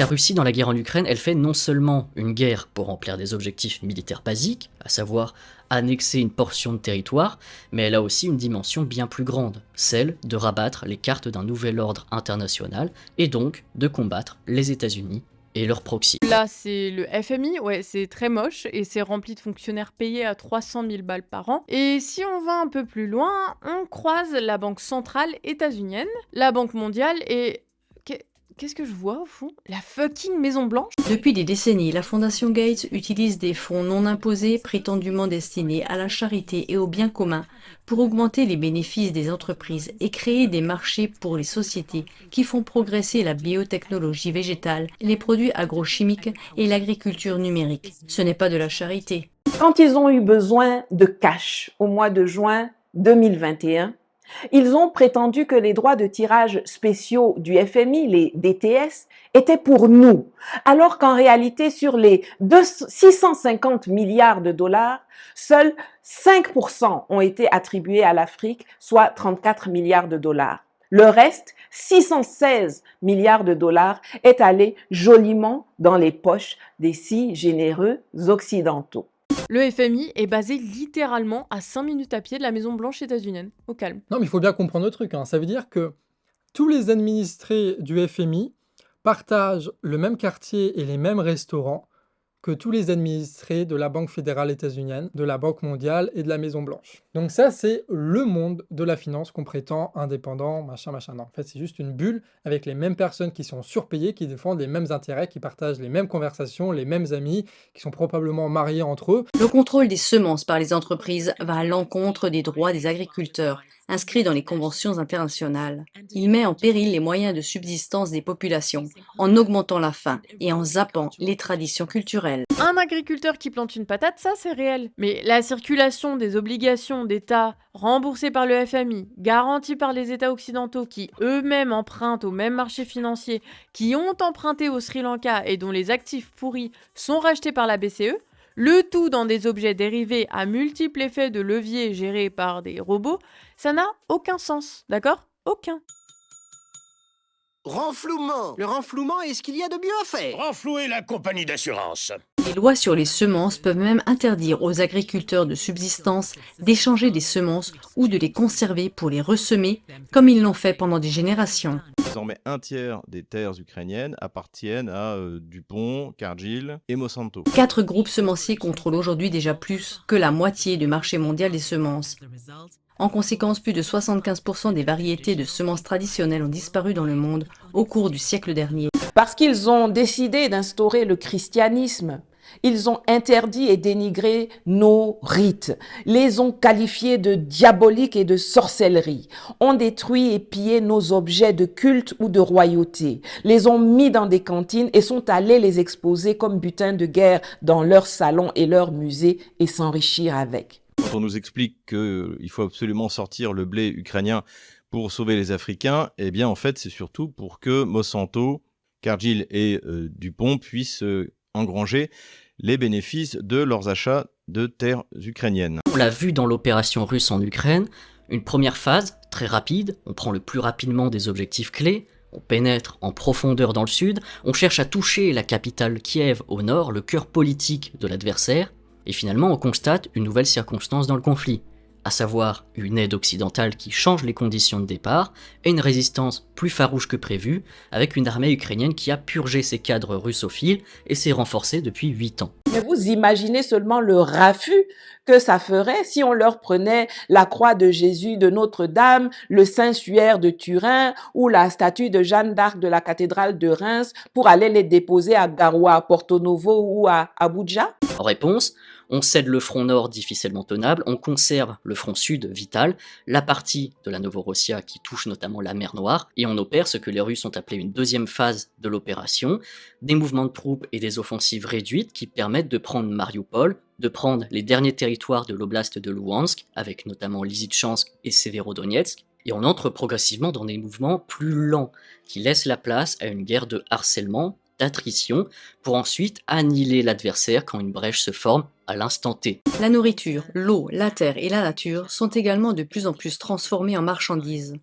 la Russie dans la guerre en Ukraine, elle fait non seulement une guerre pour remplir des objectifs militaires basiques, à savoir annexer une portion de territoire, mais elle a aussi une dimension bien plus grande, celle de rabattre les cartes d'un nouvel ordre international et donc de combattre les États-Unis et leurs proxys. Là, c'est le FMI, ouais, c'est très moche et c'est rempli de fonctionnaires payés à 300 000 balles par an. Et si on va un peu plus loin, on croise la Banque centrale états-unienne, la Banque mondiale et... Qu'est-ce que je vois au fond? La fucking Maison Blanche? Depuis des décennies, la Fondation Gates utilise des fonds non imposés prétendument destinés à la charité et au bien commun pour augmenter les bénéfices des entreprises et créer des marchés pour les sociétés qui font progresser la biotechnologie végétale, les produits agrochimiques et l'agriculture numérique. Ce n'est pas de la charité. Quand ils ont eu besoin de cash au mois de juin 2021, ils ont prétendu que les droits de tirage spéciaux du FMI, les DTS, étaient pour nous, alors qu'en réalité, sur les 650 milliards de dollars, seuls 5% ont été attribués à l'Afrique, soit 34 milliards de dollars. Le reste, 616 milliards de dollars, est allé joliment dans les poches des si généreux occidentaux. Le FMI est basé littéralement à 5 minutes à pied de la Maison Blanche états-unienne, au calme. Non, mais il faut bien comprendre le truc, hein. Ça veut dire que tous les administrés du FMI partagent le même quartier et les mêmes restaurants que tous les administrés de la Banque fédérale états-unienne, de la Banque mondiale et de la Maison Blanche. Donc ça, c'est le monde de la finance qu'on prétend indépendant, machin. Non, en fait, c'est juste une bulle avec les mêmes personnes qui sont surpayées, qui défendent les mêmes intérêts, qui partagent les mêmes conversations, les mêmes amis, qui sont probablement mariés entre eux. Le contrôle des semences par les entreprises va à l'encontre des droits des agriculteurs, inscrits dans les conventions internationales. Il met en péril les moyens de subsistance des populations, en augmentant la faim et en zappant les traditions culturelles. Un agriculteur qui plante une patate, ça c'est réel. Mais la circulation des obligations d'État remboursées par le FMI, garanties par les États occidentaux qui eux-mêmes empruntent au même marché financier, qui ont emprunté au Sri Lanka et dont les actifs pourris sont rachetés par la BCE, le tout dans des objets dérivés à multiples effets de levier gérés par des robots, ça n'a aucun sens, d'accord? Aucun. Renflouement. Le renflouement est ce qu'il y a de mieux à faire. Renflouer la compagnie d'assurance. Les lois sur les semences peuvent même interdire aux agriculteurs de subsistance d'échanger des semences ou de les conserver pour les ressemer, comme ils l'ont fait pendant des générations. Désormais, un tiers des terres ukrainiennes appartiennent à DuPont, Cargill et Monsanto. 4 groupes semenciers contrôlent aujourd'hui déjà plus que la moitié du marché mondial des semences. En conséquence, plus de 75% des variétés de semences traditionnelles ont disparu dans le monde au cours du siècle dernier. Parce qu'ils ont décidé d'instaurer le christianisme, ils ont interdit et dénigré nos rites, les ont qualifiés de diaboliques et de sorcellerie, ont détruit et pillé nos objets de culte ou de royauté, les ont mis dans des cantines et sont allés les exposer comme butin de guerre dans leurs salons et leurs musées et s'enrichir avec. Quand on nous explique qu'il faut absolument sortir le blé ukrainien pour sauver les Africains, eh bien en fait c'est surtout pour que Monsanto, Cargill et DuPont puissent engranger les bénéfices de leurs achats de terres ukrainiennes. On l'a vu dans l'opération russe en Ukraine, une première phase, très rapide, on prend le plus rapidement des objectifs clés, on pénètre en profondeur dans le sud, on cherche à toucher la capitale Kiev au nord, le cœur politique de l'adversaire, et finalement on constate une nouvelle circonstance dans le conflit, à savoir une aide occidentale qui change les conditions de départ et une résistance plus farouche que prévu, avec une armée ukrainienne qui a purgé ses cadres russophiles et s'est renforcée depuis 8 ans. Mais vous imaginez seulement le raffut que ça ferait si on leur prenait la croix de Jésus de Notre-Dame, le Saint-Suaire de Turin ou la statue de Jeanne d'Arc de la cathédrale de Reims pour aller les déposer à Garoua, à Porto Novo ou à Abuja? En réponse, on cède le front nord difficilement tenable, on conserve le front sud vital, la partie de la Novorossia qui touche notamment la mer Noire, et on opère ce que les Russes ont appelé une deuxième phase de l'opération, des mouvements de troupes et des offensives réduites qui permettent de prendre Mariupol, de prendre les derniers territoires de l'oblast de Louhansk, avec notamment Lysychansk et Severodonetsk, et on entre progressivement dans des mouvements plus lents, qui laissent la place à une guerre de harcèlement, d'attrition, pour ensuite annihiler l'adversaire quand une brèche se forme à l'instant T. La nourriture, l'eau, la terre et la nature sont également de plus en plus transformées en marchandises.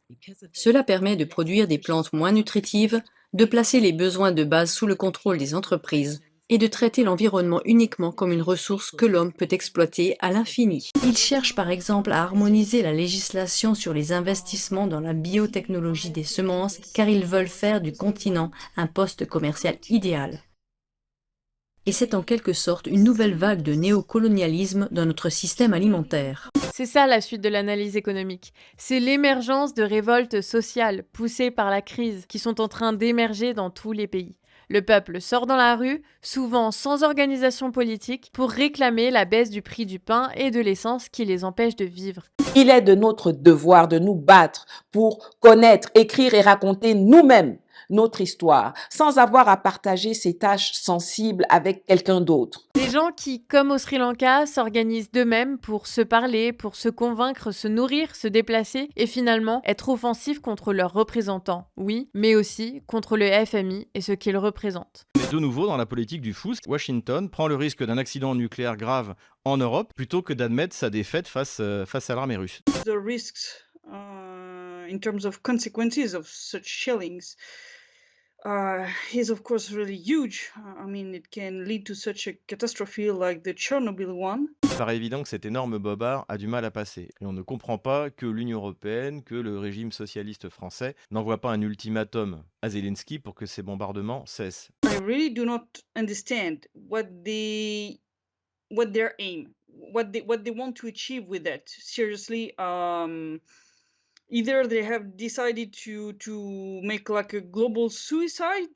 Cela permet de produire des plantes moins nutritives, de placer les besoins de base sous le contrôle des entreprises et de traiter l'environnement uniquement comme une ressource que l'homme peut exploiter à l'infini. Ils cherchent par exemple à harmoniser la législation sur les investissements dans la biotechnologie des semences car ils veulent faire du continent un poste commercial idéal. Et c'est en quelque sorte une nouvelle vague de néocolonialisme dans notre système alimentaire. C'est ça la suite de l'analyse économique. C'est l'émergence de révoltes sociales poussées par la crise qui sont en train d'émerger dans tous les pays. Le peuple sort dans la rue, souvent sans organisation politique, pour réclamer la baisse du prix du pain et de l'essence qui les empêche de vivre. Il est de notre devoir de nous battre pour connaître, écrire et raconter nous-mêmes notre histoire, sans avoir à partager ces tâches sensibles avec quelqu'un d'autre. Des gens qui, comme au Sri Lanka, s'organisent d'eux-mêmes pour se parler, pour se convaincre, se nourrir, se déplacer et finalement être offensifs contre leurs représentants, oui, mais aussi contre le FMI et ce qu'il représente. Mais de nouveau, dans la politique du fou, Washington prend le risque d'un accident nucléaire grave en Europe plutôt que d'admettre sa défaite face à l'armée russe. The risks in terms of consequences of such shellings is of course really huge. I mean, it can lead to such a catastrophe like the Chernobyl one. Il paraît évident que cet énorme bobard a du mal à passer. Et on ne comprend pas que l'Union européenne, que le régime socialiste français n'envoie pas un ultimatum à Zelensky pour que ces bombardements cessent. I really do not understand what their aim, what they want to achieve with that. Seriously, either they have decided to make like a global suicide.